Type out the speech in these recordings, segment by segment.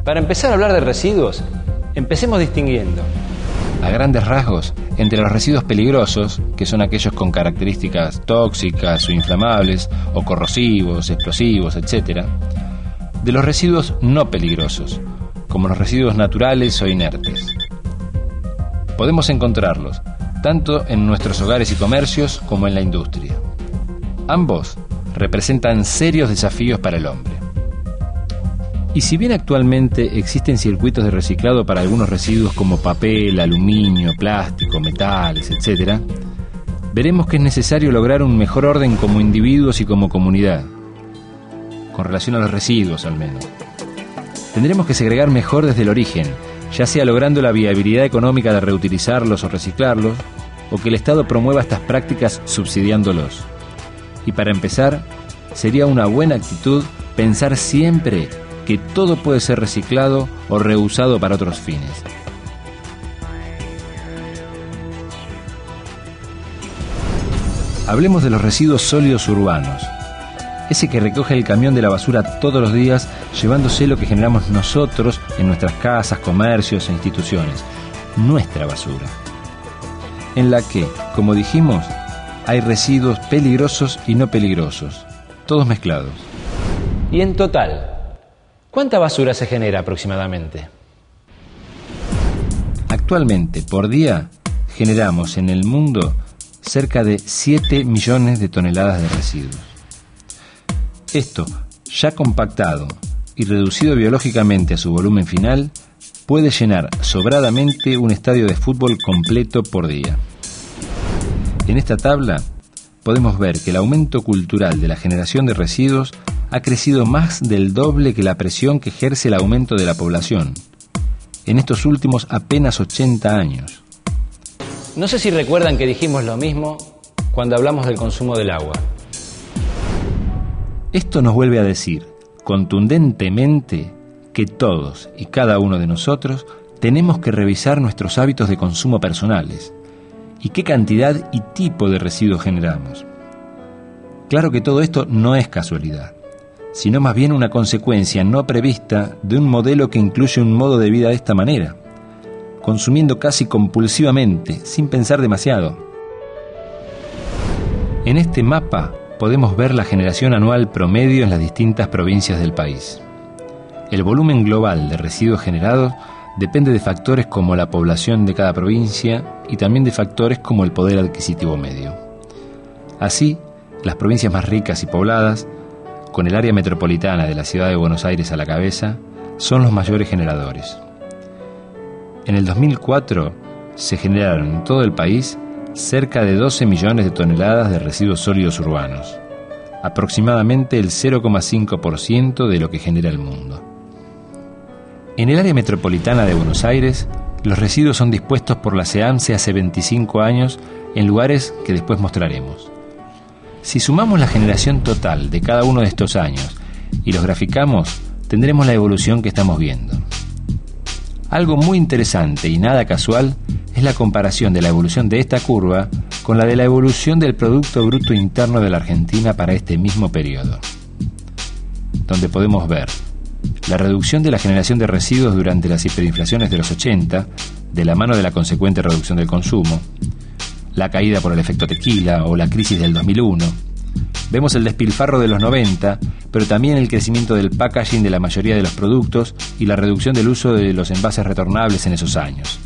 Para empezar a hablar de residuos, empecemos distinguiendo, a grandes rasgos, entre los residuos peligrosos, que son aquellos con características tóxicas o inflamables, o corrosivos, explosivos, etc., de los residuos no peligrosos, como los residuos naturales o inertes. Podemos encontrarlos tanto en nuestros hogares y comercios como en la industria. Ambos representan serios desafíos para el hombre. Y si bien actualmente existen circuitos de reciclado para algunos residuos como papel, aluminio, plástico, metales, etc., veremos que es necesario lograr un mejor orden como individuos y como comunidad, con relación a los residuos al menos. Tendremos que segregar mejor desde el origen, ya sea logrando la viabilidad económica de reutilizarlos o reciclarlos, o que el Estado promueva estas prácticas subsidiándolos. Y para empezar, sería una buena actitud pensar siempre que todo puede ser reciclado o reusado para otros fines. Hablemos de los residuos sólidos urbanos, ese que recoge el camión de la basura todos los días, llevándose lo que generamos nosotros en nuestras casas, comercios e instituciones, nuestra basura, en la que, como dijimos, hay residuos peligrosos y no peligrosos, todos mezclados. Y en total, ¿cuánta basura se genera aproximadamente? Actualmente, por día, generamos en el mundo cerca de 7 millones de toneladas de residuos. Esto, ya compactado y reducido biológicamente a su volumen final, puede llenar sobradamente un estadio de fútbol completo por día. En esta tabla podemos ver que el aumento cultural de la generación de residuos ha crecido más del doble que la presión que ejerce el aumento de la población, en estos últimos apenas 80 años. No sé si recuerdan que dijimos lo mismo cuando hablamos del consumo del agua. Esto nos vuelve a decir, contundentemente, que todos y cada uno de nosotros tenemos que revisar nuestros hábitos de consumo personales y qué cantidad y tipo de residuos generamos. Claro que todo esto no es casualidad, sino más bien una consecuencia no prevista de un modelo que incluye un modo de vida de esta manera, consumiendo casi compulsivamente, sin pensar demasiado. En este mapa podemos ver la generación anual promedio en las distintas provincias del país. El volumen global de residuos generados depende de factores como la población de cada provincia y también de factores como el poder adquisitivo medio. Así, las provincias más ricas y pobladas, con el área metropolitana de la ciudad de Buenos Aires a la cabeza, son los mayores generadores. En el 2004 se generaron en todo el país cerca de 12 millones de toneladas de residuos sólidos urbanos, aproximadamente el 0,5% de lo que genera el mundo. En el área metropolitana de Buenos Aires, los residuos son dispuestos por la SEAMSE hace 25 años en lugares que después mostraremos. Si sumamos la generación total de cada uno de estos años y los graficamos, tendremos la evolución que estamos viendo. Algo muy interesante y nada casual es la comparación de la evolución de esta curva con la de la evolución del Producto Bruto Interno de la Argentina para este mismo periodo, donde podemos ver la reducción de la generación de residuos durante las hiperinflaciones de los 80, de la mano de la consecuente reducción del consumo, la caída por el efecto tequila o la crisis del 2001. Vemos el despilfarro de los 90, pero también el crecimiento del packaging de la mayoría de los productos y la reducción del uso de los envases retornables en esos años.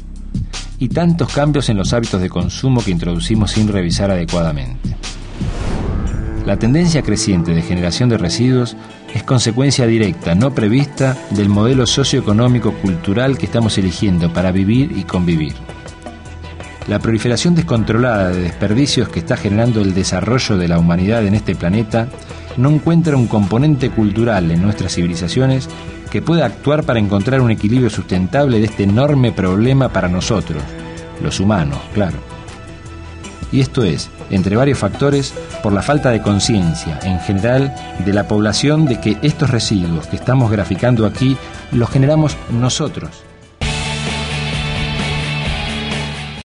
Y tantos cambios en los hábitos de consumo que introducimos sin revisar adecuadamente. La tendencia creciente de generación de residuos es consecuencia directa, no prevista, del modelo socioeconómico-cultural que estamos eligiendo para vivir y convivir. La proliferación descontrolada de desperdicios que está generando el desarrollo de la humanidad en este planeta no encuentra un componente cultural en nuestras civilizaciones que pueda actuar para encontrar un equilibrio sustentable de este enorme problema para nosotros, los humanos, claro. Y esto es, entre varios factores, por la falta de conciencia, en general, de la población de que estos residuos que estamos graficando aquí los generamos nosotros.